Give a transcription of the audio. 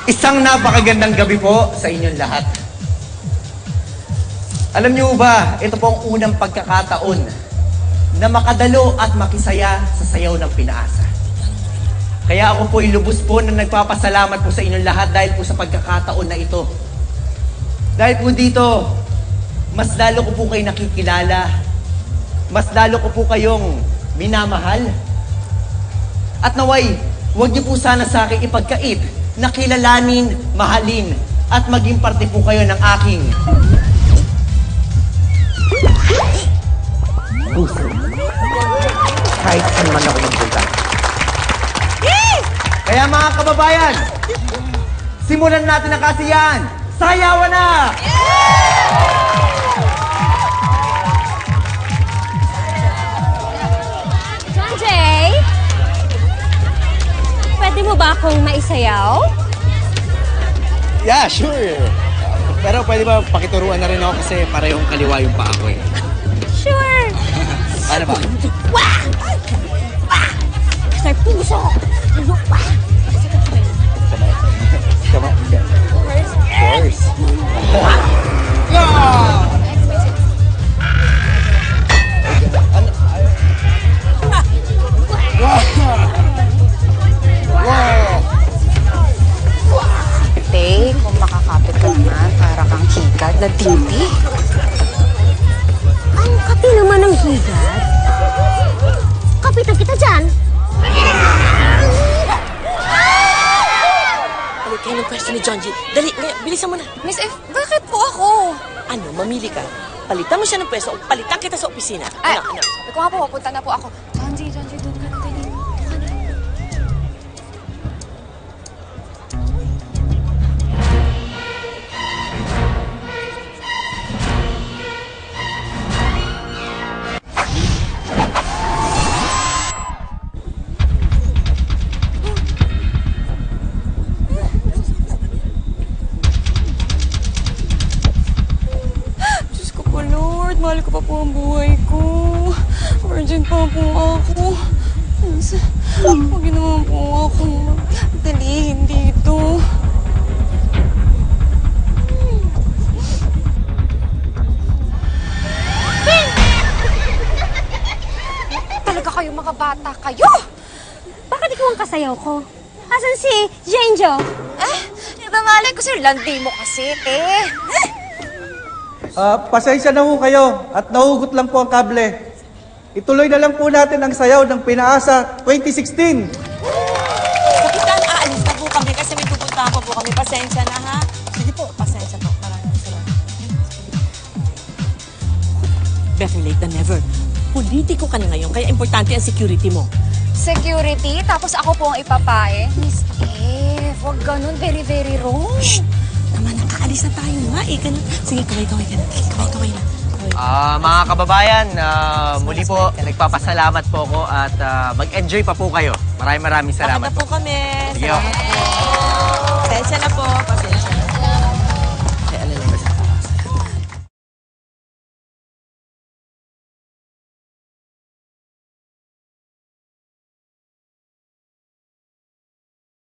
Isang napakagandang gabi po sa inyong lahat. Alam niyo ba, ito po ang unang pagkakataon na makadalo at makisaya sa sayaw ng pinaasa. Kaya ako po ilubos po na nagpapasalamat po sa inyong lahat dahil po sa pagkakataon na ito. Dahil po dito, mas lalo ko po kayo nakikilala, mas lalo ko po kayong minamahal. At naway, huwag niyo po sana sa akin ipagkait na kilalanin, mahalin, at maging parte po kayo ng aking puso. Kahit saan man ako magpunta. Kaya mga kababayan, simulan natin ang kasiyahan. Sayawan na! John Jay? Pwede mo ba akong maisayaw? Yeah, sure. Pero pwede ba pakituruan na rin ako kasi parehong kaliwa yung paa ko eh. Sure. Ano ba? Wah! Wah! Sa puso! Wah! Come on. First. Kung makakapit ka na, para kang higad na titi. Ang kapi naman ng higad. Kapitan kita dyan. Balik kayo ng pwesto ni John G. Dali, bilisan mo na. Miss F, bakit po ako? Ano, mamili ka. Palitan mo siya ng pwesto o palitan kita sa opisina. Ay, Ano? sabi ko nga po, pupunta na po ako. John G, doon ka na, dali. Lord, mahal ko pa po ang buhay ko. Virgin pa po ako. Huwag naman po ako magdalihin dito. Talaga kayo mga bata kayo! Bakit ikaw ang kasayaw ko? Asan si Jenjo? Malay ko sir, landi mo kasi Pasensya na ho kayo at nahugot lang po ang kable. Ituloy na lang po natin ang sayaw ng Pinaasa 2016. Kapitan, aalis na po kami kasi may pupuntahan pa po kami. Pasensya na, ha? Sige po, pasensya po. Maraming salamat. Better late than never. Politiko ka na ngayon, kaya importante ang security mo. Security, tapos ako po ang ipapae. Miss F, wag ganun, very, very wrong. Shh! Naman, nakaalis na tayo nga eh. Ganun. Sige, kaway ka na. Kaway na. Mga kababayan, muli po, nagpapasalamat po ako at mag-enjoy pa po kayo. Maraming salamat Baka na po kami. Sige. Salamat po. Pasensya na po. Pasensya.